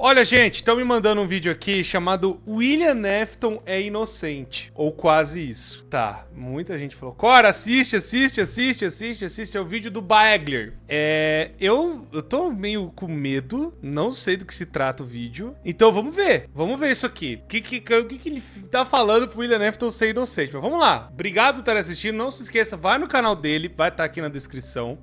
Olha, gente, estão me mandando um vídeo aqui chamado William Afton é inocente. Ou quase isso. Tá, muita gente falou, Cora, assiste. É o vídeo do Bagler. Eu tô meio com medo, não sei do que se trata o vídeo. Então vamos ver isso aqui. O que ele tá falando pro William Afton ser inocente? Mas vamos lá. Obrigado por estar assistindo, não se esqueça, vai no canal dele, vai estar aqui na descrição.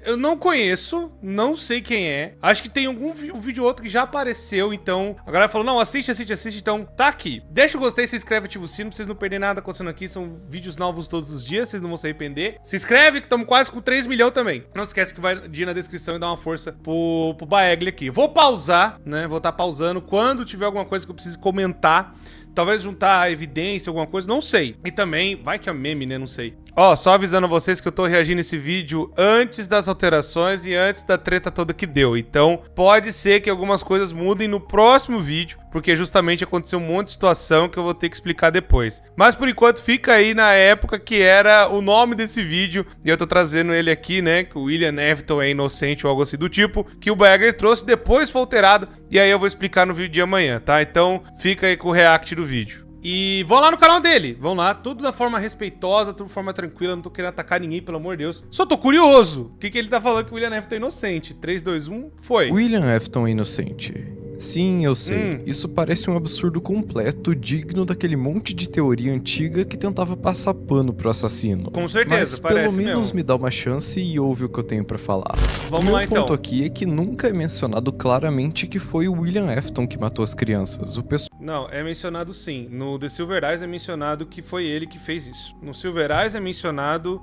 Eu não conheço, não sei quem é. Acho que tem algum vídeo ou outro que já apareceu, então a galera falou, não, assiste, então tá aqui. Deixa o gostei, se inscreve, ativa o sino pra vocês não perderem nada acontecendo aqui, são vídeos novos todos os dias, vocês não vão se arrepender. Se inscreve que estamos quase com 3 milhões também. Não esquece que vai ir na descrição e dar uma força pro Baegli aqui. Vou pausar, né, vou estar pausando quando tiver alguma coisa que eu precise comentar. Talvez juntar evidência, alguma coisa, não sei. E também, vai que é meme, né? Não sei. Ó, só avisando vocês que eu tô reagindo esse vídeo antes das alterações e antes da treta toda que deu. Então, pode ser que algumas coisas mudem no próximo vídeo, porque justamente aconteceu um monte de situação que eu vou ter que explicar depois. Mas, por enquanto, fica aí na época que era o nome desse vídeo. E eu tô trazendo ele aqui, né? Que o William Afton é inocente ou algo assim do tipo, que o Bagger trouxe, depois foi alterado. E aí eu vou explicar no vídeo de amanhã, tá? Então, fica aí com o react do vídeo. E vão lá no canal dele, vão lá, tudo da forma respeitosa, tudo de forma tranquila, não tô querendo atacar ninguém, pelo amor de Deus. Só tô curioso, o que ele tá falando que o William Afton é inocente? 3, 2, 1, foi. William Afton é inocente. Sim, eu sei. Isso parece um absurdo completo, digno daquele monte de teoria antiga que tentava passar pano pro assassino. Com certeza, mas pelo parece menos mesmo. me dá uma chance e ouve o que eu tenho pra falar. Vamos lá, então. O meu ponto aqui é que nunca é mencionado claramente que foi o William Afton que matou as crianças. Não, é mencionado sim. No The Silver Eyes é mencionado que foi ele que fez isso. No Silver Eyes é mencionado...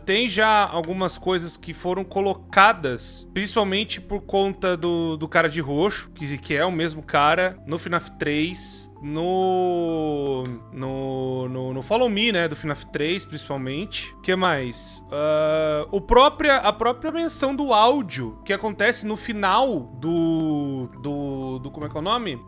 tem já algumas coisas que foram colocadas, principalmente por conta do cara de roxo, que é o mesmo cara, no FNAF 3, no Follow Me, né, do FNAF 3, principalmente. O que mais? A própria menção do áudio que acontece no final do como é que é o nome?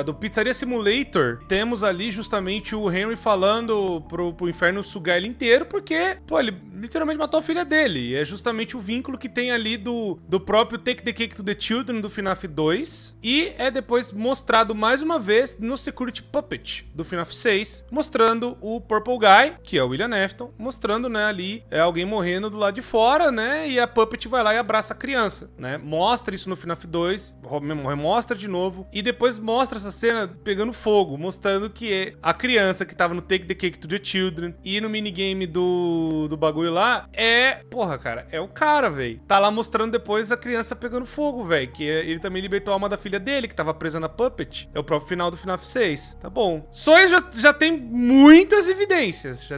Do Pizzaria Simulator. Temos ali justamente o Henry falando pro inferno sugar ele inteiro, porque, pô, ele literalmente matou a filha dele. E é justamente o vínculo que tem ali do próprio Take the Cake to the Children do FNAF 2. E é depois mostrado mais uma vez no Security Puppet do FNAF 6, mostrando o Purple Guy, que é o William Afton, mostrando, né, ali alguém morrendo do lado de fora, né, e a Puppet vai lá e abraça a criança, né, mostra isso no FNAF 2, mostra de novo, e depois mostra essa cena pegando fogo, mostrando que é a criança que tava no Take the Cake to the Children e no minigame do bagulho lá, porra, cara, é o cara, velho. Tá lá mostrando depois a criança pegando fogo, velho, que ele também libertou a alma da filha dele, que tava presa na Puppet. É o próprio final do FNAF 6. Tá bom. Só já tem muitas evidências.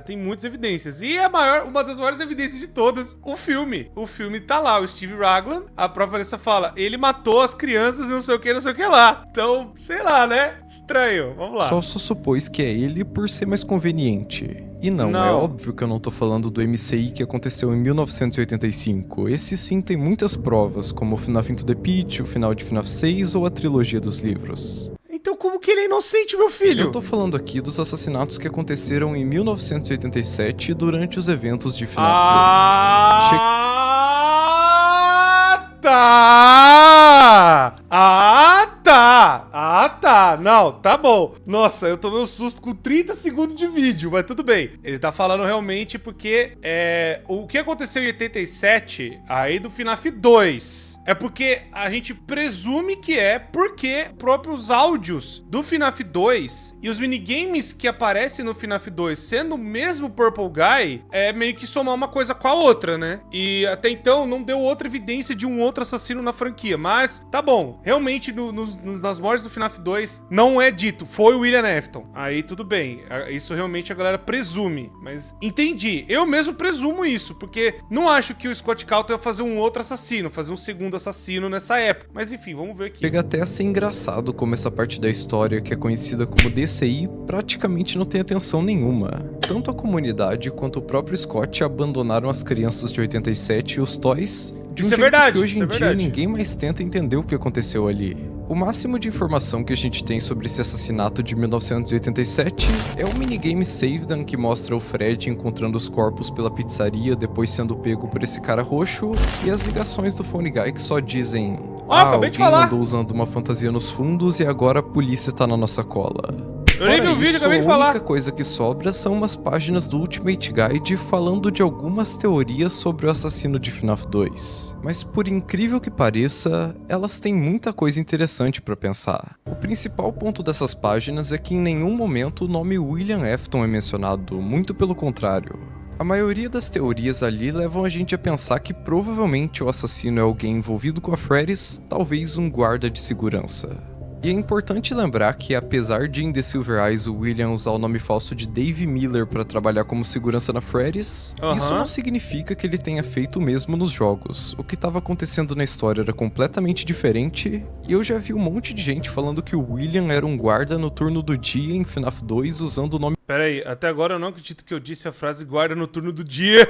E uma das maiores evidências de todas, o filme. O filme tá lá, o Steve Raglan. A própria Vanessa fala, ele matou as crianças e não sei o que lá. Então, sei lá, né? Estranho. Vamos lá. Só supôs que é ele por ser mais conveniente. E não, é óbvio que eu não tô falando do MCI que aconteceu em 1985. Esse sim tem muitas provas, como o FNAF Into the Pit, o final de FNAF 6 ou a trilogia dos livros. Então como que ele é inocente, meu filho? Eu tô falando aqui dos assassinatos que aconteceram em 1987 durante os eventos de FNAF 2. Tá. Não, tá bom. Nossa, eu tomei um susto com 30 segundos de vídeo, mas tudo bem. Ele tá falando realmente porque o que aconteceu em 87, aí do FNAF 2, é porque a gente presume que porque próprios áudios do FNAF 2 e os minigames que aparecem no FNAF 2 sendo o mesmo Purple Guy, meio que somar uma coisa com a outra, né? E até então não deu outra evidência de um outro assassino na franquia, mas tá bom. Realmente nas mortes do FNAF 2 não é dito, foi o William Afton. Aí tudo bem, isso realmente a galera presume, mas entendi. Eu mesmo presumo isso, porque não acho que o Scott Calton ia fazer um outro assassino, fazer um segundo assassino nessa época. Mas enfim, vamos ver aqui. Chega até a ser engraçado como essa parte da história, que é conhecida como DCI, praticamente não tem atenção nenhuma. Tanto a comunidade quanto o próprio Scott abandonaram as crianças de 87 e os toys de um jeito que hoje em dia ninguém mais tenta entender o que aconteceu ali. O máximo de informação que a gente tem sobre esse assassinato de 1987 é o minigame Save Them, que mostra o Fred encontrando os corpos pela pizzaria depois sendo pego por esse cara roxo, e as ligações do Phone Guy que só dizem: acabei de falar. Alguém andou usando uma fantasia nos fundos e agora a polícia tá na nossa cola. Eu nem vi o vídeo, acabei de falar. A única coisa que sobra são umas páginas do Ultimate Guide falando de algumas teorias sobre o assassino de FNAF 2. Mas por incrível que pareça, elas têm muita coisa interessante pra pensar. O principal ponto dessas páginas é que em nenhum momento o nome William Afton é mencionado, muito pelo contrário. A maioria das teorias ali levam a gente a pensar que provavelmente o assassino é alguém envolvido com a Freddy's, talvez um guarda de segurança. E é importante lembrar que, apesar de em The Silver Eyes o William usar o nome falso de Dave Miller para trabalhar como segurança na Freddy's, isso não significa que ele tenha feito o mesmo nos jogos. O que estava acontecendo na história era completamente diferente, e eu já vi um monte de gente falando que o William era um guarda no turno do dia em FNAF 2 usando o nome... Pera aí, até agora eu não acredito que eu disse a frase guarda no turno do dia.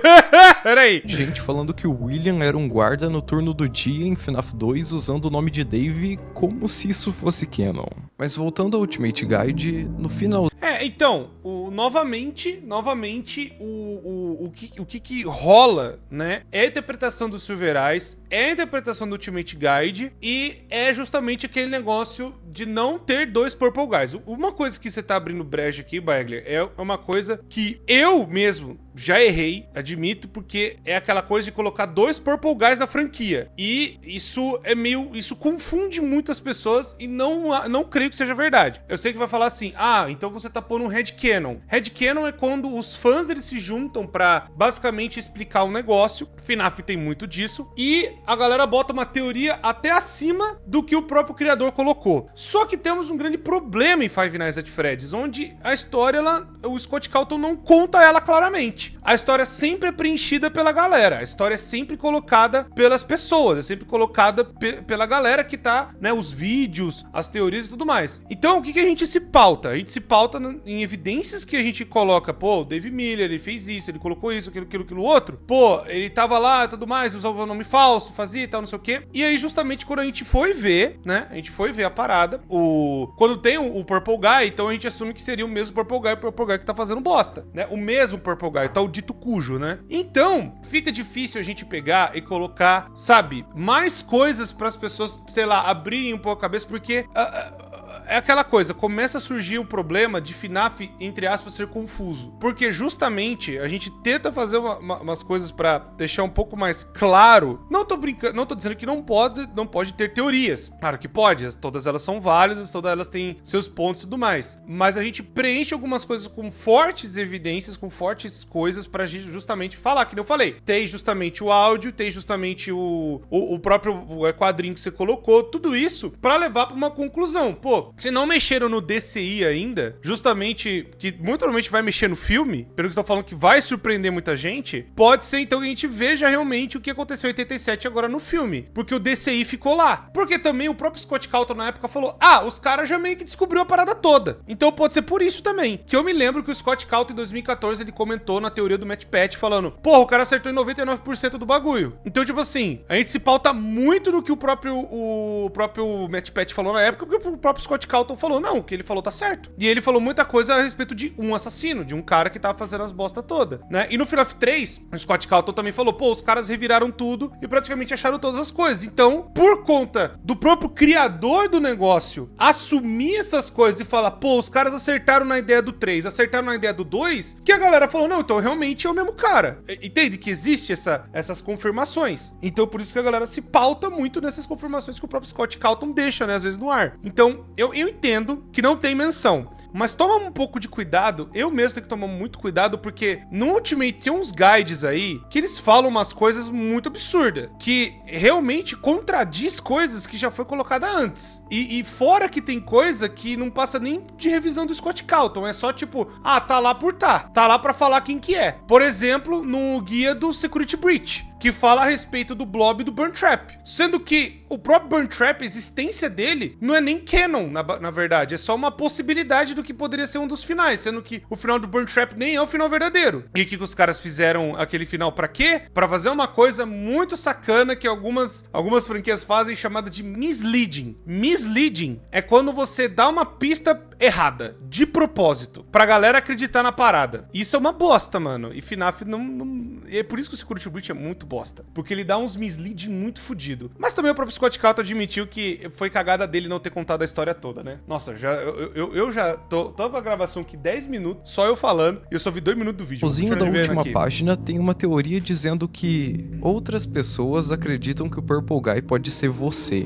Pera aí. Gente falando que o William era um guarda no turno do dia em FNAF 2 usando o nome de Dave como se isso fosse canon. Mas voltando ao Ultimate Guide, no final... Então, novamente, o que rola, né, é a interpretação do Silver Eyes, é a interpretação do Ultimate Guide e é justamente aquele negócio de não ter dois Purple Guys. Uma coisa que você tá abrindo brecha aqui, Bagler, é uma coisa que eu mesmo já errei, admito, porque é aquela coisa de colocar dois Purple Guys na franquia. E isso é meio... Isso confunde muitas pessoas e não creio que seja verdade. Eu sei que vai falar assim, então você tá pondo um headcanon. Headcanon é quando os fãs eles se juntam pra basicamente explicar um negócio. FNAF tem muito disso. E a galera bota uma teoria até acima do que o próprio criador colocou. Só que temos um grande problema em Five Nights at Freddy's, onde a história, o Scott Calton não conta ela claramente. A história sempre é preenchida pela galera, a história é sempre colocada pelas pessoas, é sempre colocada pela galera que tá, né, os vídeos, as teorias e tudo mais. Então, o que a gente se pauta? A gente se pauta em evidências que a gente coloca, pô, o Dave Miller, ele fez isso, ele colocou isso, aquilo outro, pô, ele tava lá e tudo mais, usava o nome falso, fazia e tal, não sei o quê. E aí, justamente, quando a gente foi ver, né, a gente foi ver a parada, quando tem o Purple Guy, então a gente assume que seria o mesmo Purple Guy que tá fazendo bosta, né, o mesmo Purple Guy, tá o dito cujo, né? Então, fica difícil a gente pegar e colocar, sabe, mais coisas para as pessoas, sei lá, abrirem um pouco a cabeça, porque é aquela coisa, começa a surgir o problema de FNAF, entre aspas, ser confuso. Porque justamente a gente tenta fazer umas coisas pra deixar um pouco mais claro. Não tô brincando, não tô dizendo que não pode ter teorias. Claro que pode, todas elas são válidas, todas elas têm seus pontos e tudo mais. Mas a gente preenche algumas coisas com fortes evidências, com fortes coisas pra gente justamente falar, que nem eu falei. Tem justamente o áudio, tem justamente o próprio quadrinho que você colocou, tudo isso pra levar pra uma conclusão. Pô, se não mexeram no DCI ainda, justamente, que muito provavelmente vai mexer no filme, pelo que estão falando que vai surpreender muita gente, pode ser então que a gente veja realmente o que aconteceu em 87 agora no filme, porque o DCI ficou lá. Porque também o próprio Scott Calton na época falou, os caras já meio que descobriu a parada toda. Então pode ser por isso também, que eu me lembro que o Scott Calton em 2014 ele comentou na teoria do Matt Pat falando, porra, o cara acertou em 99% do bagulho. Então, tipo assim, a gente se pauta muito no que o próprio Matt Pat falou na época, porque o próprio Scott Calton falou, não, o que ele falou tá certo. E ele falou muita coisa a respeito de um assassino, de um cara que tava fazendo as bosta toda, né? E no FNAF 3, o Scott Calton também falou, pô, os caras reviraram tudo e praticamente acharam todas as coisas. Então, por conta do próprio criador do negócio assumir essas coisas e falar, pô, os caras acertaram na ideia do 3, acertaram na ideia do 2, que a galera falou, não, então realmente é o mesmo cara. Entende que existe essas confirmações. Então, por isso que a galera se pauta muito nessas confirmações que o próprio Scott Calton deixa, né, às vezes no ar. Então, eu entendo que não tem menção, mas toma um pouco de cuidado, eu mesmo tenho que tomar muito cuidado, porque no Ultimate tem uns guides aí que eles falam umas coisas muito absurdas, que realmente contradiz coisas que já foi colocada antes. E fora que tem coisa que não passa nem de revisão do Scott Calton, é só tipo, tá lá por tá lá pra falar quem que é. Por exemplo, no guia do Security Breach, que fala a respeito do Blob e do Burn Trap. Sendo que o próprio Burn Trap, a existência dele, não é nem canon, na verdade. É só uma possibilidade do que poderia ser um dos finais, sendo que o final do Burn Trap nem é o final verdadeiro. E o que os caras fizeram aquele final pra quê? Pra fazer uma coisa muito sacana que algumas franquias fazem, chamada de misleading. Misleading é quando você dá uma pista errada, de propósito, pra galera acreditar na parada. Isso é uma bosta, mano. E FNAF não... É por isso que o Security Breach é muito bosta. Porque ele dá uns mislead muito fudido. Mas também o próprio Scott Calton admitiu que foi cagada dele não ter contado a história toda, né? Nossa, eu já tava a gravação aqui 10 minutos, só eu falando, e eu só vi 2 minutos do vídeo. O finalzinho da última página tem uma teoria dizendo que outras pessoas acreditam que o Purple Guy pode ser você,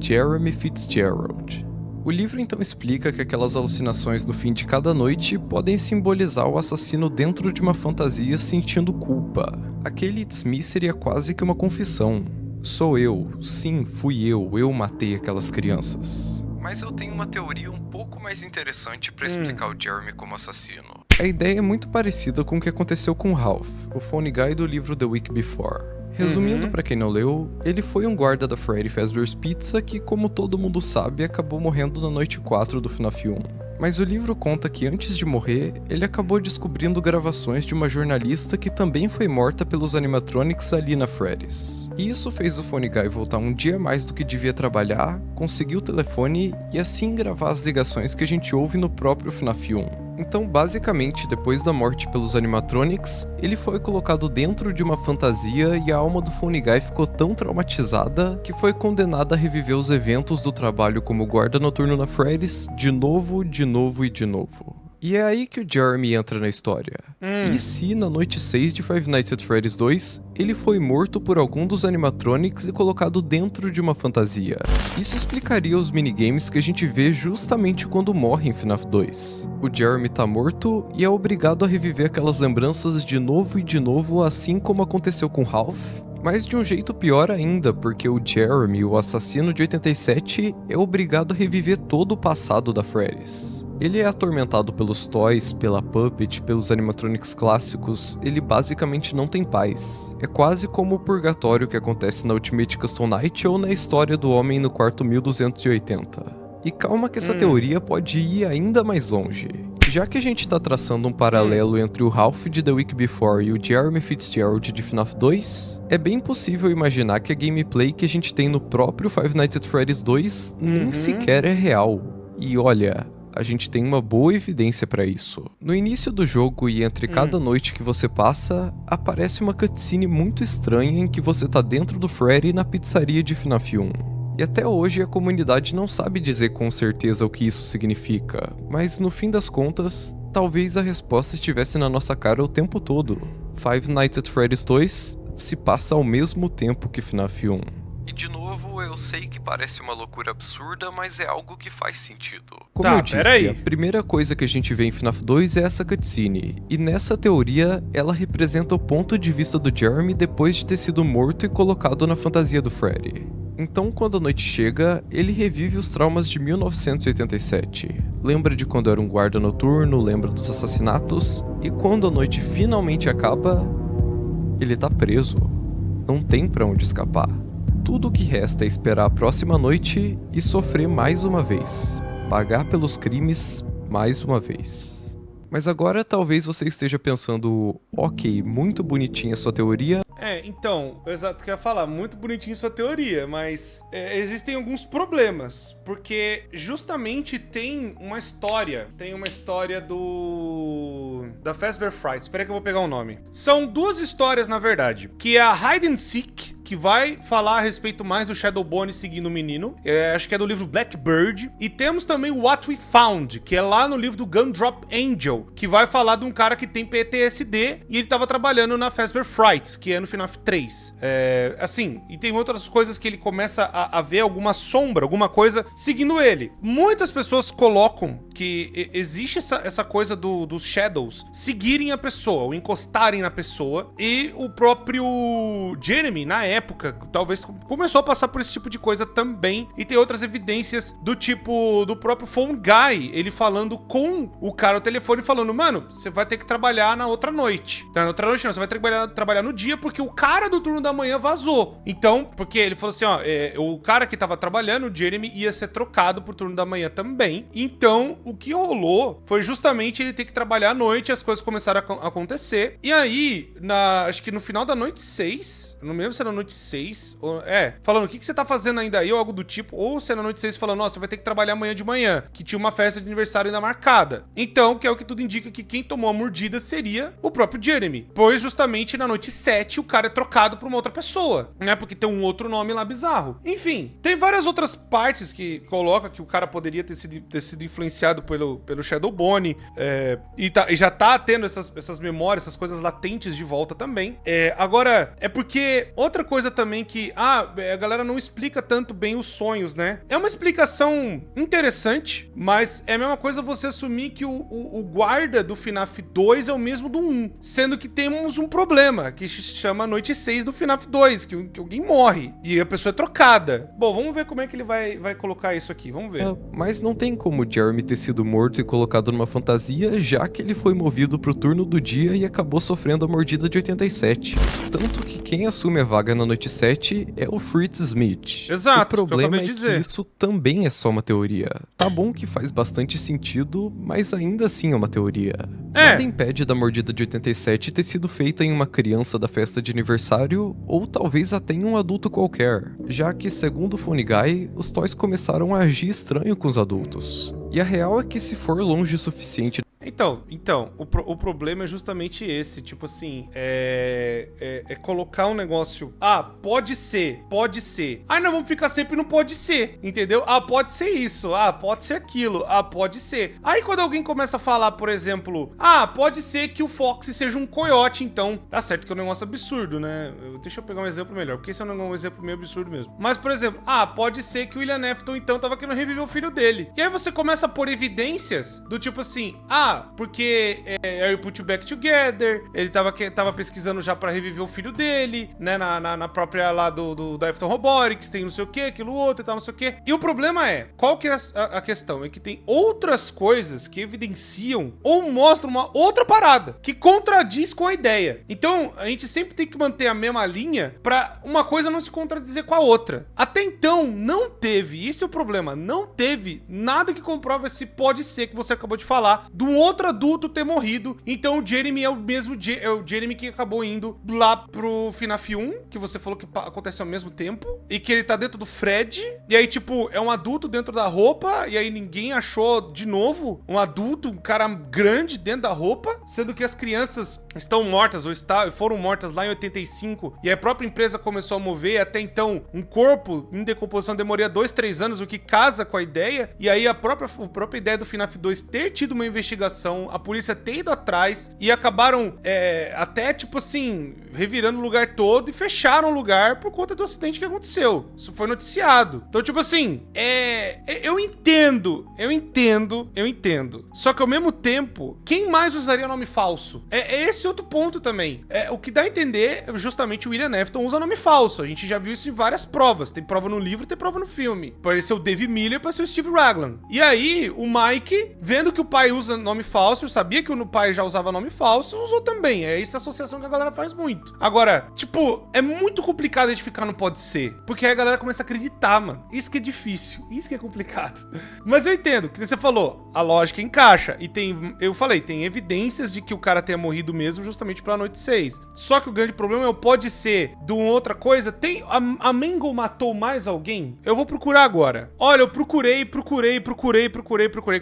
Jeremy Fitzgerald. O livro então explica que aquelas alucinações no fim de cada noite podem simbolizar o assassino dentro de uma fantasia sentindo culpa. Aquele It's Me seria quase que uma confissão. Sou eu, sim, fui eu matei aquelas crianças. Mas eu tenho uma teoria um pouco mais interessante para explicar o Jeremy como assassino. A ideia é muito parecida com o que aconteceu com Ralph, o phone guy do livro The Week Before. Resumindo pra quem não leu, ele foi um guarda da Freddy Fazbear's Pizza que, como todo mundo sabe, acabou morrendo na noite 4 do FNAF 1. Mas o livro conta que antes de morrer, ele acabou descobrindo gravações de uma jornalista que também foi morta pelos animatronics ali na Freddy's. E isso fez o Phone Guy voltar um dia mais do que devia trabalhar, conseguir o telefone e assim gravar as ligações que a gente ouve no próprio FNAF 1. Então, basicamente, depois da morte pelos animatronics, ele foi colocado dentro de uma fantasia e a alma do Phone Guy ficou tão traumatizada que foi condenada a reviver os eventos do trabalho como guarda noturno na Freddy's de novo. E é aí que o Jeremy entra na história. E se, na noite 6 de Five Nights at Freddy's 2, ele foi morto por algum dos animatronics e colocado dentro de uma fantasia? Isso explicaria os minigames que a gente vê justamente quando morre em FNAF 2. O Jeremy tá morto e é obrigado a reviver aquelas lembranças de novo, assim como aconteceu com Ralph. Mas de um jeito pior ainda, porque o Jeremy, o assassino de 87, é obrigado a reviver todo o passado da Freddy's. Ele é atormentado pelos toys, pela Puppet, pelos animatronics clássicos, ele basicamente não tem paz. É quase como o purgatório que acontece na Ultimate Custom Night ou na história do Homem no Quarto 1280. E calma que essa teoria pode ir ainda mais longe. Já que a gente tá traçando um paralelo entre o Ralph de The Week Before e o Jeremy Fitzgerald de FNAF 2, é bem possível imaginar que a gameplay que a gente tem no próprio Five Nights at Freddy's 2 nem sequer é real. E olha, a gente tem uma boa evidência pra isso. No início do jogo e entre cada noite que você passa, aparece uma cutscene muito estranha em que você tá dentro do Freddy na pizzaria de FNAF 1. E até hoje a comunidade não sabe dizer com certeza o que isso significa, mas no fim das contas, talvez a resposta estivesse na nossa cara o tempo todo. Five Nights at Freddy's 2 se passa ao mesmo tempo que FNAF 1. E de novo, eu sei que parece uma loucura absurda, mas é algo que faz sentido. Como eu disse, a primeira coisa que a gente vê em FNAF 2 é essa cutscene, e nessa teoria, ela representa o ponto de vista do Jeremy depois de ter sido morto e colocado na fantasia do Freddy. Então, quando a noite chega, ele revive os traumas de 1987. Lembra de quando era um guarda noturno, lembra dos assassinatos, e quando a noite finalmente acaba, ele tá preso. Não tem pra onde escapar. Tudo o que resta é esperar a próxima noite e sofrer mais uma vez. Pagar pelos crimes mais uma vez. Mas agora talvez você esteja pensando, ok, muito bonitinha a sua teoria. Então, exato, que eu ia falar, muito bonitinho sua teoria, mas existem alguns problemas, porque justamente tem uma história da Fazbear Fright, espera que eu vou pegar o nome. São duas histórias, na verdade, que é a Hide and Seek, que vai falar a respeito mais do Shadowbone seguindo o menino, acho que é do livro Blackbird, e temos também o What We Found, que é lá no livro do Gumdrop Angel, que vai falar de um cara que tem PTSD e ele tava trabalhando na Fazbear Frights, que é no FNAF 3. Assim, e tem outras coisas que ele começa a ver alguma sombra, alguma coisa seguindo ele. Muitas pessoas colocam que existe essa coisa dos Shadows seguirem a pessoa, ou encostarem na pessoa, e o próprio Jeremy, na época, talvez começou a passar por esse tipo de coisa também, e tem outras evidências do tipo do próprio Phone Guy, ele falando com o cara ao telefone, falando, mano, você vai ter que trabalhar na outra noite. Tá, na outra noite não, você vai trabalhar no dia, porque o cara do turno da manhã vazou. Então, porque ele falou assim, ó, o cara que tava trabalhando, o Jeremy, ia ser trocado pro turno da manhã também. Então, o que rolou foi justamente ele ter que trabalhar à noite, as coisas começaram a acontecer. E aí, acho que no final da noite 6, não me lembro se era noite 6, falando, o que você tá fazendo ainda aí, ou algo do tipo, ou se era noite 6 falando, nossa, você vai ter que trabalhar amanhã de manhã, que tinha uma festa de aniversário ainda marcada. Então, que é o que tudo indica que quem tomou a mordida seria o próprio Jeremy. Pois justamente na noite 7 o cara é trocado por uma outra pessoa, né? Porque tem um outro nome lá bizarro. Enfim, tem várias outras partes que coloca que o cara poderia ter sido influenciado pelo Shadow Bone, e já tá tendo essas memórias, essas coisas latentes de volta também. Agora, é porque outra coisa também que a galera não explica tanto bem os sonhos, né? É uma explicação interessante, mas é a mesma coisa você assumir que o guarda do FNAF 2 é o mesmo do 1, sendo que temos um problema, que se chama Noite 6 do FNAF 2, que alguém morre e a pessoa é trocada. Bom, vamos ver como é que ele vai colocar isso aqui, vamos ver. Mas não tem como o Jeremy ter sido morto e colocado numa fantasia, já que ele foi movido pro turno do dia e acabou sofrendo a mordida de 87. Tanto que quem assume a vaga na noite 7 é o Fritz Smith. Exato, o problema é que isso também é só uma teoria. Tá bom que faz bastante sentido, mas ainda assim é uma teoria. Nada impede da mordida de 87 ter sido feita em uma criança da festa de aniversário, ou talvez até em um adulto qualquer, já que, segundo o Funny Guy, os toys começaram a agir estranho com os adultos. E a real é que se for longe o suficiente... Então, o problema é justamente esse, tipo assim, colocar um negócio, pode ser, não vamos ficar sempre no pode ser, entendeu? Pode ser isso, pode ser aquilo, pode ser. Aí quando alguém começa a falar, por exemplo, pode ser que o Foxy seja um coiote, então, tá certo que é um negócio absurdo, né? Deixa eu pegar um exemplo melhor, porque esse é um exemplo meio absurdo mesmo. Mas, por exemplo, pode ser que o William Afton, então, tava querendo reviver o filho dele. E aí você começa a pôr evidências do tipo assim, porque I Put You Back Together, ele tava pesquisando já pra reviver o filho dele, né, na própria lá da Afton Robotics, tem não sei o que, aquilo outro e tal, não sei o que. E o problema é, qual que é a questão? É que tem outras coisas que evidenciam ou mostram uma outra parada, que contradiz com a ideia. Então, a gente sempre tem que manter a mesma linha pra uma coisa não se contradizer com a outra. Até então, não teve, esse é o problema, não teve nada que comprova esse pode ser que você acabou de falar, de um outro adulto ter morrido. Então o Jeremy é o mesmo o Jeremy que acabou indo lá pro FNAF 1, que você falou que acontece ao mesmo tempo, e que ele tá dentro do Fred, e aí tipo, é um adulto dentro da roupa, e aí ninguém achou de novo um adulto, um cara grande dentro da roupa, sendo que as crianças estão mortas ou foram mortas lá em 85, e a própria empresa começou a mover, e até então um corpo em decomposição demoraria 2-3 anos, o que casa com a ideia, e aí a própria ideia do FNAF 2 ter tido uma investigação, a polícia ter ido atrás e acabaram até, tipo assim, revirando o lugar todo e fecharam o lugar por conta do acidente que aconteceu. Isso foi noticiado. Então, tipo assim, eu entendo. Só que ao mesmo tempo, quem mais usaria nome falso? É esse outro ponto também. O que dá a entender, justamente o William Afton usa nome falso. A gente já viu isso em várias provas. Tem prova no livro, tem prova no filme. Pode ser o Dave Miller, pode ser o Steve Raglan. E aí, o Mike, vendo que o pai usa nome falso, sabia que o pai já usava nome falso, usou também. É essa associação que a galera faz muito. Agora, tipo, é muito complicado a gente ficar no pode ser, porque aí a galera começa a acreditar, mano. Isso que é difícil, isso que é complicado. Mas eu entendo, que você falou, a lógica encaixa. E eu falei, tem evidências de que o cara tenha morrido mesmo justamente pela noite 6. Só que o grande problema é o pode ser de uma outra coisa. A Mangle matou mais alguém? Eu vou procurar agora. Olha, eu procurei, que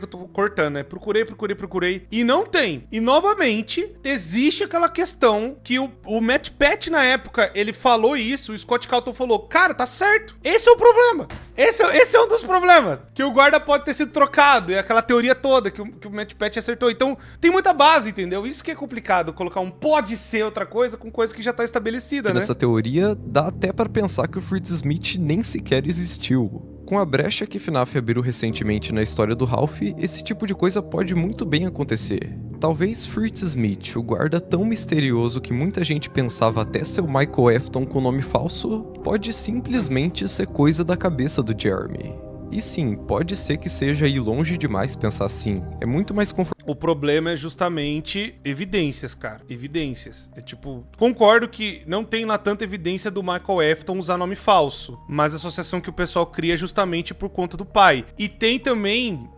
eu tô cortando, né? Procurei, e não tem. E novamente, existe aquela questão que o Matt Pat, na época, ele falou isso, o Scott Calton falou, cara, tá certo. Esse é o problema. Esse é um dos problemas. Que o guarda pode ter sido trocado, e aquela teoria toda que o Matt Pat acertou. Então, tem muita base, entendeu? Isso que é complicado, colocar um pode ser outra coisa com coisa que já tá estabelecida, né? Nessa teoria, dá até pra pensar que o Fritz Smith nem sequer existiu. Com a brecha que FNAF abriu recentemente na história do Ralph, esse tipo de coisa pode muito bem acontecer. Talvez Fritz Smith, o guarda tão misterioso que muita gente pensava até ser o Michael Afton com nome falso, pode simplesmente ser coisa da cabeça do Jeremy. E sim, pode ser que seja ir longe demais pensar assim. É muito mais confortável. O problema é justamente evidências, cara. Evidências. É tipo, concordo que não tem lá tanta evidência do Michael Afton usar nome falso, mas a associação que o pessoal cria é justamente por conta do pai. E tem também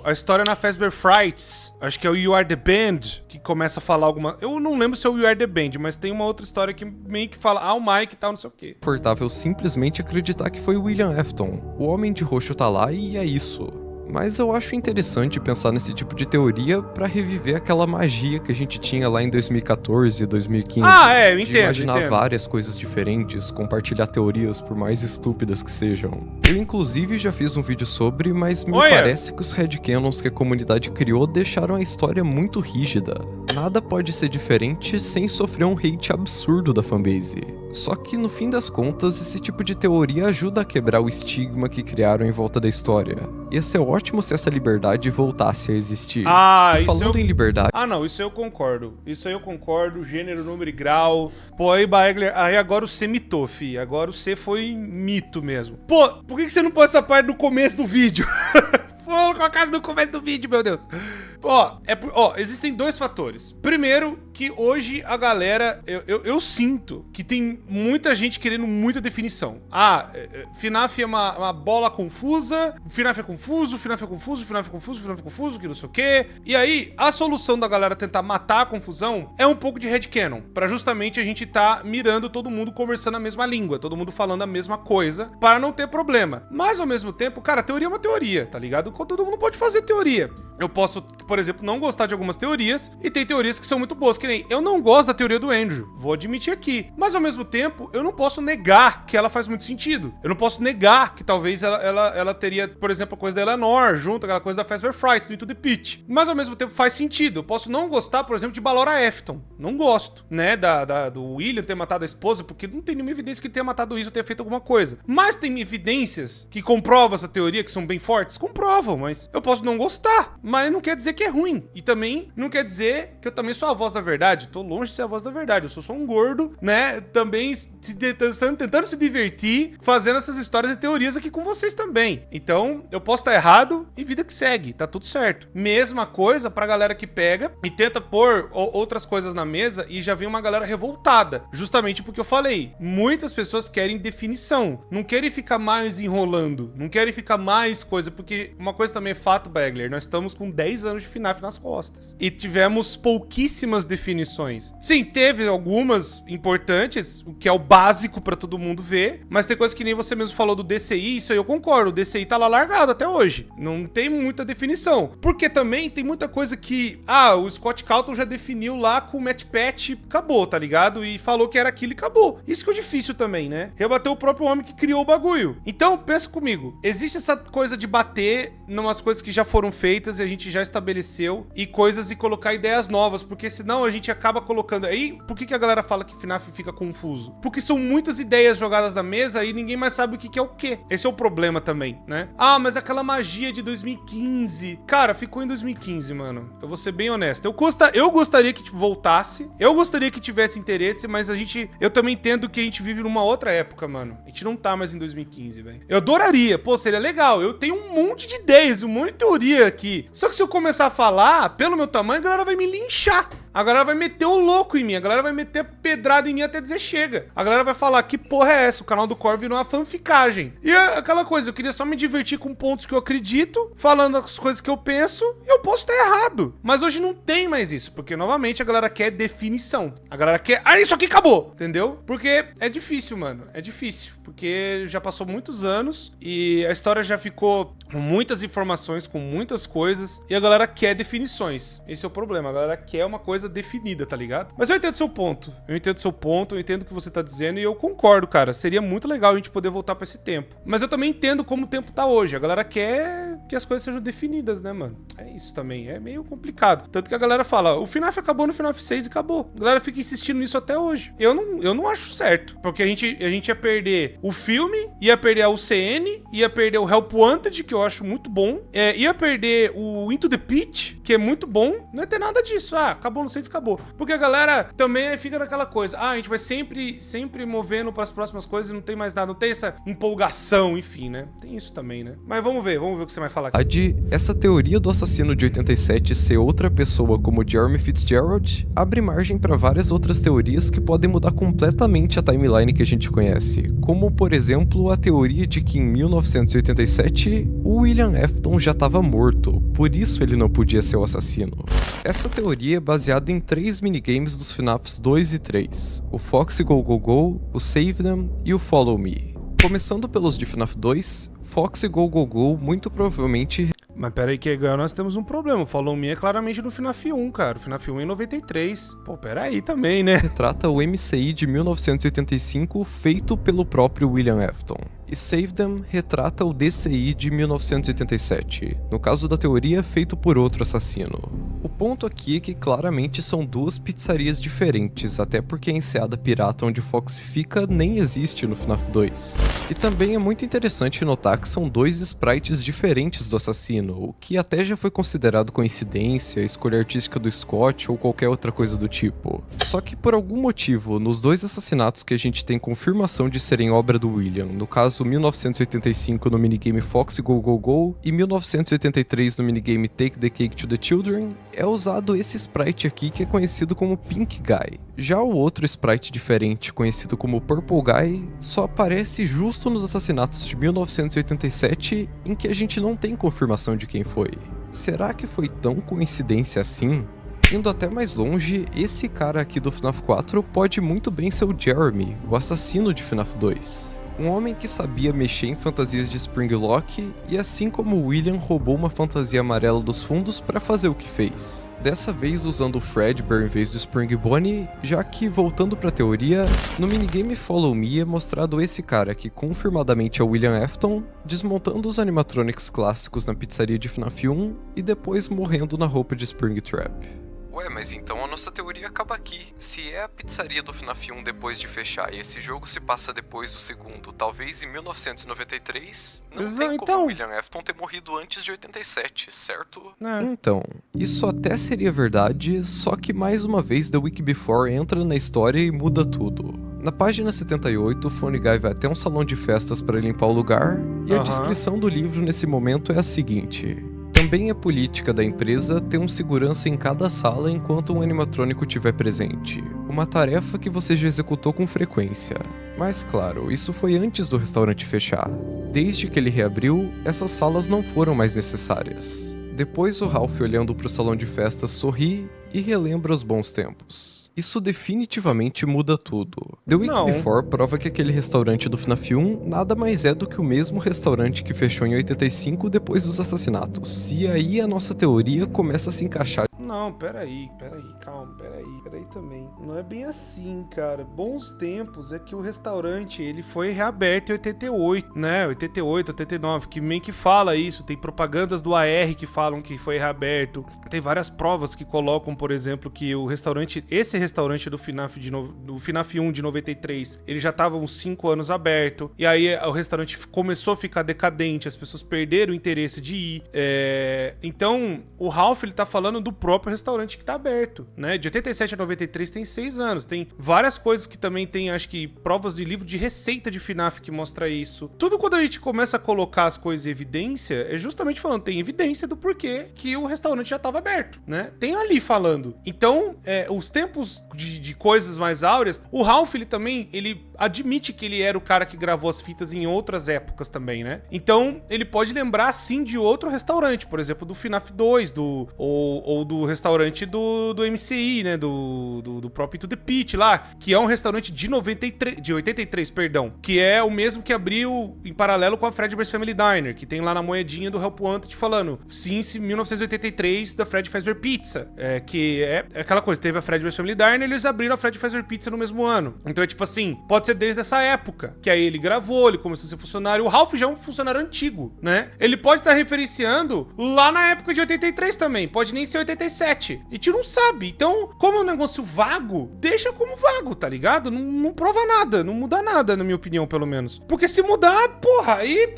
a história na Fazbear Frights, acho que é o You Are The Band, que começa a falar alguma... Eu não lembro se é o You Are The Band, mas tem uma outra história que meio que fala, o Mike e tal, não sei o quê. Confortável simplesmente acreditar que foi o William Afton. O Homem de Roxo tá lá e é isso. Mas eu acho interessante pensar nesse tipo de teoria pra reviver aquela magia que a gente tinha lá em 2014, 2015. Eu entendo, de imaginar várias coisas diferentes, compartilhar teorias por mais estúpidas que sejam. Eu inclusive já fiz um vídeo sobre, mas me parece que os headcanons que a comunidade criou deixaram a história muito rígida. Nada pode ser diferente sem sofrer um hate absurdo da fanbase. Só que no fim das contas, esse tipo de teoria ajuda a quebrar o estigma que criaram em volta da história. Ia ser ótimo se essa liberdade voltasse a existir. E falando em liberdade... não, isso eu concordo. Isso aí eu concordo, gênero, número e grau. Pô, aí, Baegler, aí agora você mitou, fi. Agora você foi mito mesmo. Pô, por que você não pôs essa parte do começo do vídeo? Vou colocar no começo do vídeo, meu Deus. Existem dois fatores. Primeiro, que hoje a galera... Eu sinto que tem muita gente querendo muita definição. FNAF é uma bola confusa, FNAF é confuso, FNAF é confuso, FNAF é confuso, FNAF é confuso, que não sei o quê. E aí, a solução da galera tentar matar a confusão é um pouco de headcanon, pra justamente a gente tá mirando todo mundo conversando a mesma língua, todo mundo falando a mesma coisa, para não ter problema. Mas, ao mesmo tempo, cara, teoria é uma teoria, tá ligado? Todo mundo pode fazer teoria. Eu posso, por exemplo, não gostar de algumas teorias, e tem teorias que são muito boas, que nem eu não gosto da teoria do Andrew, vou admitir aqui. Mas ao mesmo tempo, eu não posso negar que ela faz muito sentido. Eu não posso negar que talvez ela teria, por exemplo, a coisa da Eleanor, junto aquela coisa da Fazbear Frights, do Into the Pit. Mas ao mesmo tempo faz sentido. Eu posso não gostar, por exemplo, de Ballora Afton. Não gosto, né, do William ter matado a esposa, porque não tem nenhuma evidência que ele tenha matado isso ou tenha feito alguma coisa. Mas tem evidências que comprovam essa teoria, que são bem fortes? Comprovam, mas eu posso não gostar. Mas não quer dizer que é ruim. E também não quer dizer que eu também sou a voz da verdade. Tô longe de ser a voz da verdade. Eu sou só um gordo, né? Também tentando se divertir, fazendo essas histórias e teorias aqui com vocês também. Então, eu posso estar errado e vida que segue. Tá tudo certo. Mesma coisa pra galera que pega e tenta pôr outras coisas na mesa e já vem uma galera revoltada. Justamente porque eu falei. Muitas pessoas querem definição. Não querem ficar mais enrolando. Não querem ficar mais coisa. Porque uma coisa também é fato, Baegler. Nós estamos com 10 anos de FNAF nas costas. E tivemos pouquíssimas definições. Sim, teve algumas importantes, o que é o básico pra todo mundo ver, mas tem coisas que nem você mesmo falou do DCI, isso aí eu concordo, o DCI tá lá largado até hoje. Não tem muita definição. Porque também tem muita coisa que, o Scott Calton já definiu lá com o Matt Pat, acabou, tá ligado? E falou que era aquilo e acabou. Isso que é difícil também, né? Rebater o próprio homem que criou o bagulho. Então, pensa comigo, existe essa coisa de bater numas coisas que já foram feitas e a gente já estabeleceu e colocar ideias novas, porque senão a gente acaba colocando... Aí, por que a galera fala que FNAF fica confuso? Porque são muitas ideias jogadas na mesa e ninguém mais sabe o que é o quê. Esse é o problema também, né? Mas aquela magia de 2015... Cara, ficou em 2015, mano. Eu vou ser bem honesto. Eu gostaria que voltasse, eu gostaria que tivesse interesse, mas eu também entendo que a gente vive numa outra época, mano. A gente não tá mais em 2015, velho. Eu adoraria, seria legal. Eu tenho um monte de ideias, um monte de teoria aqui. Só que se eu começar a falar, pelo meu tamanho, a galera vai me linchar. A galera vai meter o louco em mim, a galera vai meter pedrada em mim até dizer chega. A galera vai falar, que porra é essa? O canal do Core virou uma fanficagem. E é aquela coisa, eu queria só me divertir com pontos que eu acredito, falando as coisas que eu penso, e eu posso estar errado. Mas hoje não tem mais isso, porque novamente a galera quer definição. A galera quer, isso aqui acabou, entendeu? Porque é difícil, mano, é difícil. Porque já passou muitos anos e a história já ficou com muitas informações, com muitas coisas, e a galera quer definições. Esse é o problema, a galera quer uma coisa definida, tá ligado? Mas eu entendo seu ponto, eu entendo o que você tá dizendo e eu concordo, cara. Seria muito legal a gente poder voltar pra esse tempo. Mas eu também entendo como o tempo tá hoje. A galera quer que as coisas sejam definidas, né, mano? É isso também, é meio complicado. Tanto que a galera fala, o FNAF acabou no FNAF 6 e acabou. A galera fica insistindo nisso até hoje. Eu não acho certo, porque a gente ia perder o filme, ia perder a UCN, ia perder o Help Wanted, que eu acho muito bom, ia perder o Into the Pit, que é muito bom. Não ia ter nada disso. Acabou no 6 e acabou. Porque a galera também fica naquela coisa, a gente vai sempre movendo para as próximas coisas e não tem mais nada, não tem essa empolgação, enfim, né? Tem isso também, né? Mas vamos ver o que você vai falar aqui. Essa teoria do assassino de 87 ser outra pessoa como Jeremy Fitzgerald abre margem para várias outras teorias que podem mudar completamente a timeline que a gente conhece, como por exemplo a teoria de que em 1987 o William Afton já estava morto, por isso ele não podia ser o assassino. Essa teoria é baseada em 3 minigames dos FNAFs 2 e 3, o Foxy Go Go Go, o Save Them e o Follow Me. Começando pelos de FNAF 2, Foxy Go Go Go muito provavelmente... Mas pera aí que agora nós temos um problema. O Follow Me é claramente no FNAF 1, cara. O FNAF 1 é em 93. Pô, pera aí também, né? Retrata o MCI de 1985 feito pelo próprio William Afton. E Save Them retrata o DCI de 1987, no caso da teoria feito por outro assassino. O ponto aqui é que claramente são 2 pizzarias diferentes, até porque a enseada pirata onde Fox fica nem existe no FNAF 2. E também é muito interessante notar que são 2 sprites diferentes do assassino, o que até já foi considerado coincidência, escolha artística do Scott ou qualquer outra coisa do tipo. Só que por algum motivo, nos 2 assassinatos que a gente tem confirmação de serem obra do William, no caso 1985 no minigame Foxy Go Go Go e 1983 no minigame Take the Cake to the Children, é usado esse sprite aqui que é conhecido como Pink Guy. Já o outro sprite diferente, conhecido como Purple Guy, só aparece justo nos assassinatos de 1987, em que a gente não tem confirmação de quem foi. Será que foi tão coincidência assim? Indo até mais longe, esse cara aqui do FNAF 4 pode muito bem ser o Jeremy, o assassino de FNAF 2. Um homem que sabia mexer em fantasias de Springlock e assim como o William roubou uma fantasia amarela dos fundos para fazer o que fez. Dessa vez usando o Fredbear em vez do Spring Bonnie, já que, voltando pra teoria, no minigame Follow Me é mostrado esse cara que confirmadamente é o William Afton, desmontando os animatronics clássicos na pizzaria de FNAF 1 e depois morrendo na roupa de Springtrap. Ué, mas então a nossa teoria acaba aqui. Se é a pizzaria do FNAF 1 depois de fechar e esse jogo se passa depois do segundo, talvez em 1993, não tem como o William Afton ter morrido antes de 87, certo? Então, isso até seria verdade, só que mais uma vez The Week Before entra na história e muda tudo. Na página 78, o Funny Guy vai até um salão de festas para limpar o lugar, e a descrição do livro nesse momento é a seguinte: também é política da empresa ter um segurança em cada sala enquanto um animatrônico estiver presente. Uma tarefa que você já executou com frequência. Mas claro, isso foi antes do restaurante fechar. Desde que ele reabriu, essas salas não foram mais necessárias. Depois o Ralph, olhando para o salão de festas, sorri e relembra os bons tempos. Isso definitivamente muda tudo. The Week Before prova que aquele restaurante do FNAF 1 nada mais é do que o mesmo restaurante que fechou em 85 depois dos assassinatos. E aí a nossa teoria começa a se encaixar. Não, peraí, calma, peraí também. Não é bem assim, cara. Bons tempos é que o restaurante, ele foi reaberto em 88, né? 88, 89, que meio que fala isso. Tem propagandas do AR que falam que foi reaberto. Tem várias provas que colocam, por exemplo, que o restaurante, esse restaurante do FNAF, do FNAF 1 de 93, ele já tava uns 5 anos aberto. E aí o restaurante começou a ficar decadente, as pessoas perderam o interesse de ir. Então, o Ralph, ele tá falando do próprio restaurante que tá aberto, né? De 87 a 93 tem 6 anos. Tem várias coisas que também tem, acho que, provas de livro de receita de FNAF que mostra isso. Tudo quando a gente começa a colocar as coisas em evidência, é justamente falando, tem evidência do porquê que o restaurante já tava aberto, né? Tem ali falando. Então, os tempos de coisas mais áureas, o Ralph, ele também, ele admite que ele era o cara que gravou as fitas em outras épocas também, né? Então, ele pode lembrar, sim, de outro restaurante, por exemplo, do FNAF 2, ou do restaurante do MCI, né? Do próprio To The Pit lá, que é um restaurante de 83, perdão, que é o mesmo que abriu em paralelo com a Fredbear's Family Diner, que tem lá na moedinha do Help Wanted falando, since 1983, da Fred Fazbear Pizza, que é aquela coisa, teve a Fredbear's Family Diner, eles abriram a Fred Fazbear Pizza no mesmo ano. Então é tipo assim, pode ser desde essa época, que aí ele gravou, ele começou a ser funcionário, o Ralph já é um funcionário antigo, né? Ele pode estar referenciando lá na época de 83 também, pode nem ser 87, e a gente não sabe. Então, como é um negócio vago, deixa como vago, tá ligado? Não prova nada, não muda nada, na minha opinião, pelo menos. Porque se mudar, porra, aí...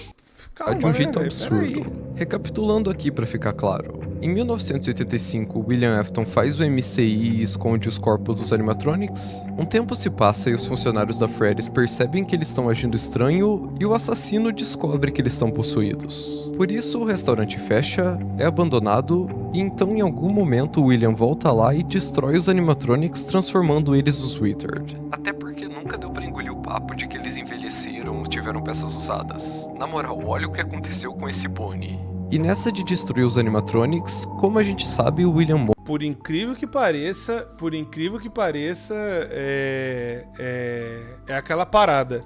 Calma, de um jeito absurdo. Recapitulando aqui pra ficar claro. Em 1985, William Afton faz o MCI e esconde os corpos dos animatronics. Um tempo se passa e os funcionários da Freddy's percebem que eles estão agindo estranho e o assassino descobre que eles estão possuídos. Por isso, o restaurante fecha, é abandonado e então em algum momento William volta lá e destrói os animatronics, transformando eles nos Withered. Até porque nunca deu pra engolir o papo de que eles envelheceram ou tiveram peças usadas. Na moral, olha o que aconteceu com esse Bonnie. E nessa de destruir os animatronics, como a gente sabe, o William morre. Por incrível que pareça, é aquela parada.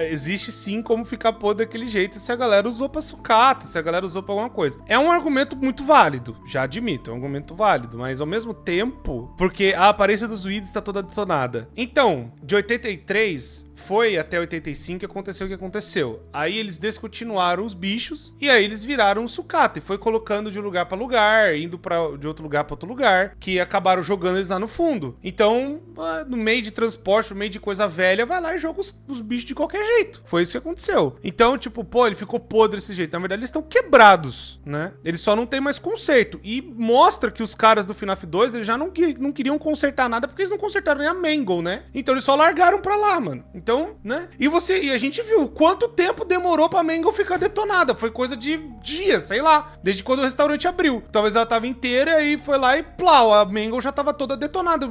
Existe sim como ficar podre daquele jeito se a galera usou pra sucata, se a galera usou pra alguma coisa. É um argumento muito válido, já admito, é um argumento válido, mas ao mesmo tempo, porque a aparência dos Weeds tá toda detonada. Então, de 83 foi até 85 que aconteceu o que aconteceu. Aí eles descontinuaram os bichos e aí eles viraram um sucata e foi colocando de lugar pra lugar, indo de outro lugar pra outro lugar, que acabaram jogando eles lá no fundo. Então, no meio de transporte, no meio de coisa velha, vai lá e joga os bichos de qualquer jeito. Foi isso que aconteceu. Então, tipo, pô, ele ficou podre desse jeito. Na verdade, eles estão quebrados, né? Eles só não tem mais conserto. E mostra que os caras do FNAF 2, eles já não queriam consertar nada, porque eles não consertaram nem a Mangle, né? Então, eles só largaram pra lá, mano. Então, né? E a gente viu quanto tempo demorou pra Mangle ficar detonada. Foi coisa de dias, sei lá. Desde quando o restaurante abriu. Talvez ela tava inteira e foi lá e plau, a Mangle já tava toda detonada.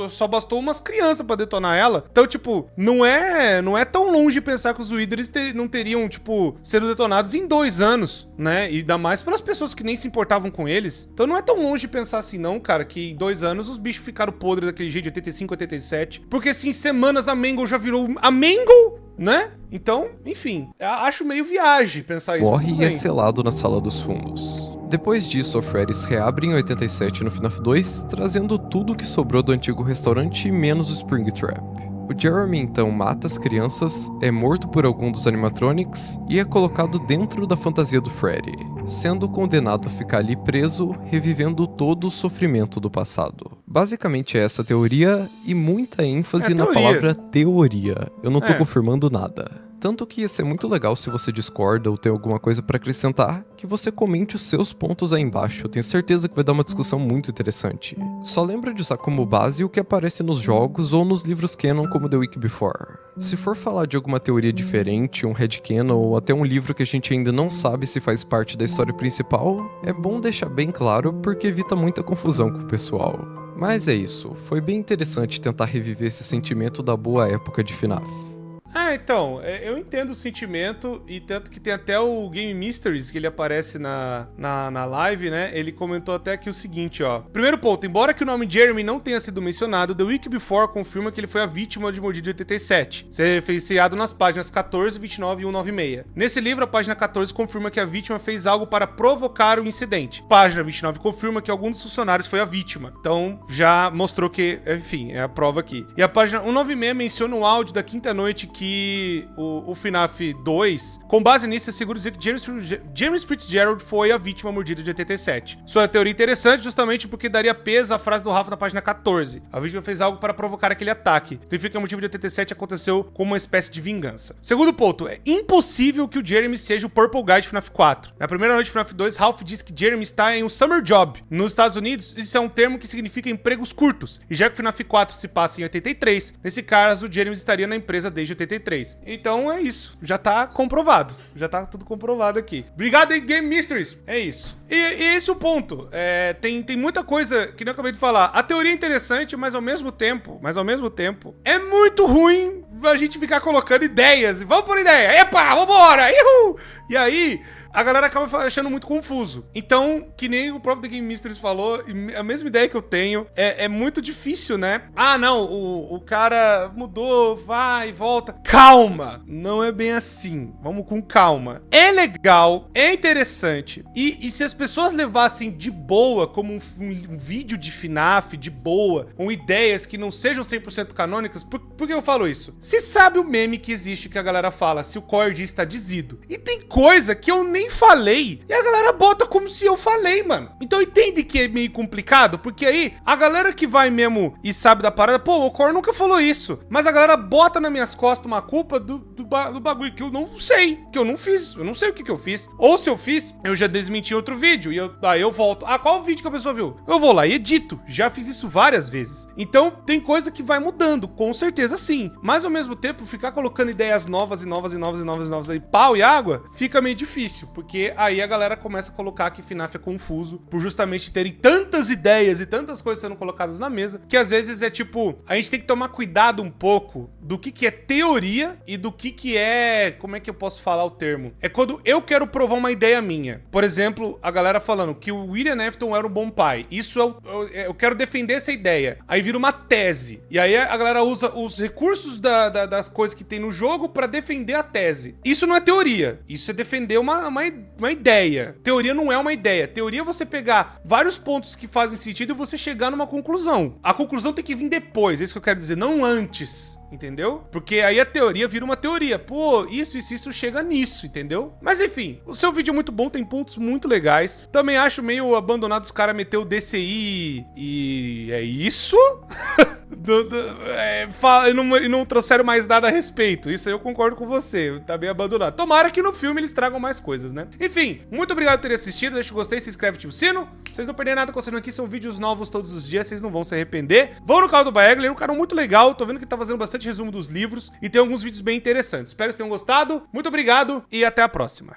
Só bastou umas crianças pra detonar ela. Então, tipo, não é tão longe de pensar que os Withers não teriam, tipo, sido detonados em 2 anos, né? E ainda mais pelas pessoas que nem se importavam com eles. Então não é tão longe de pensar assim, não, cara, que em 2 anos os bichos ficaram podres daquele jeito, de 85, 87. Porque, assim, semanas a Mangle já virou a Mangle, né? Então, enfim, acho meio viagem pensar isso. Morre e é selado na sala dos fundos. Depois disso, a Freddy's reabre em 87 no FNAF 2, trazendo tudo o que sobrou do antigo restaurante, menos o Springtrap. O Jeremy então mata as crianças, é morto por algum dos animatronics e é colocado dentro da fantasia do Freddy, sendo condenado a ficar ali preso, revivendo todo o sofrimento do passado. Basicamente é essa teoria e muita ênfase na palavra teoria. Eu não tô confirmando nada. Tanto que ia ser muito legal se você discorda ou tem alguma coisa pra acrescentar, que você comente os seus pontos aí embaixo. Eu tenho certeza que vai dar uma discussão muito interessante. Só lembra de usar como base o que aparece nos jogos ou nos livros canon como The Week Before. Se for falar de alguma teoria diferente, um headcanon ou até um livro que a gente ainda não sabe se faz parte da história principal, é bom deixar bem claro porque evita muita confusão com o pessoal. Mas é isso, foi bem interessante tentar reviver esse sentimento da boa época de FNAF. Então, eu entendo o sentimento, e tanto que tem até o Game Mysteries, que ele aparece na live, né? Ele comentou até aqui o seguinte, ó. Primeiro ponto, embora que o nome Jeremy não tenha sido mencionado, The Week Before confirma que ele foi a vítima de Mordida de 87, ser referenciado nas páginas 14, 29 e 196. Nesse livro, a página 14 confirma que a vítima fez algo para provocar o incidente. Página 29 confirma que algum dos funcionários foi a vítima. Então, já mostrou que, enfim, é a prova aqui. E a página 196 menciona um áudio da quinta noite que o FNAF 2, com base nisso, é seguro dizer que James Fitzgerald foi a vítima mordida de 87. Sua teoria interessante justamente porque daria peso à frase do Rafa na página 14. A vítima fez algo para provocar aquele ataque. Significa que o motivo de 87 aconteceu como uma espécie de vingança. Segundo ponto, é impossível que o Jeremy seja o Purple Guy de FNAF 4. Na primeira noite de FNAF 2, Ralph diz que Jeremy está em um summer job. Nos Estados Unidos, isso é um termo que significa empregos curtos. E já que o FNAF 4 se passa em 83, nesse caso, o Jeremy estaria na empresa desde 83. Então é isso, já tá comprovado, já tá tudo comprovado aqui. Obrigado aí, Game Mysteries, é isso. E esse é o ponto, tem muita coisa que eu acabei de falar. A teoria é interessante, mas ao mesmo tempo, é muito ruim a gente ficar colocando ideias. Vamos por ideia, epa, vambora, uhul! E aí, a galera acaba achando muito confuso. Então, que nem o próprio The Game Mysteries falou, a mesma ideia que eu tenho, é muito difícil, né? Ah, não, o cara mudou, vai, volta. Calma, não é bem assim. Vamos com calma. É legal, é interessante. E se as pessoas levassem de boa, como um vídeo de FNAF, de boa, com ideias que não sejam 100% canônicas, por que eu falo isso? Você sabe o meme que existe que a galera fala, se o Cord está dizido. E tem coisa que eu nem falei. E a galera bota como se eu falei, mano. Então entende que é meio complicado, porque aí a galera que vai mesmo e sabe da parada, pô, o Cor nunca falou isso. Mas a galera bota nas minhas costas uma culpa do bagulho que eu não sei, que eu não fiz. Eu não sei o que eu fiz. Ou se eu fiz, eu já desmenti outro vídeo. E aí eu volto. Ah, qual vídeo que a pessoa viu? Eu vou lá e edito. Já fiz isso várias vezes. Então tem coisa que vai mudando, com certeza sim. Mas ao mesmo tempo, ficar colocando ideias novas aí, pau e água, fica meio difícil. Porque aí a galera começa a colocar que FNAF é confuso, por justamente terem tantas ideias e tantas coisas sendo colocadas na mesa, que às vezes é tipo, a gente tem que tomar cuidado um pouco do que é teoria e do que é, como é que eu posso falar o termo? É quando eu quero provar uma ideia minha. Por exemplo, a galera falando que o William Afton era um bom pai. Isso eu quero defender essa ideia. Aí vira uma tese. E aí a galera usa os recursos das coisas que tem no jogo pra defender a tese. Isso não é teoria. Isso é defender uma ideia. Teoria não é uma ideia. Teoria é você pegar vários pontos que fazem sentido e você chegar numa conclusão. A conclusão tem que vir depois, é isso que eu quero dizer, não antes. Entendeu? Porque aí a teoria vira uma teoria. Pô, isso chega nisso, entendeu? Mas enfim, o seu vídeo é muito bom, tem pontos muito legais. Também acho meio abandonado os caras meter o DCI e é isso? E não trouxeram mais nada a respeito. Isso aí eu concordo com você. Tá bem abandonado. Tomara que no filme eles tragam mais coisas, né? Enfim, muito obrigado por terem assistido. Deixa o gostei, se inscreve e ativa o sino. Pra vocês não perderem nada acontecendo aqui. São vídeos novos todos os dias. Vocês não vão se arrepender. Vão no canal do Baegler. É um canal muito legal. Tô vendo que tá fazendo bastante resumo dos livros. E tem alguns vídeos bem interessantes. Espero que vocês tenham gostado. Muito obrigado e até a próxima.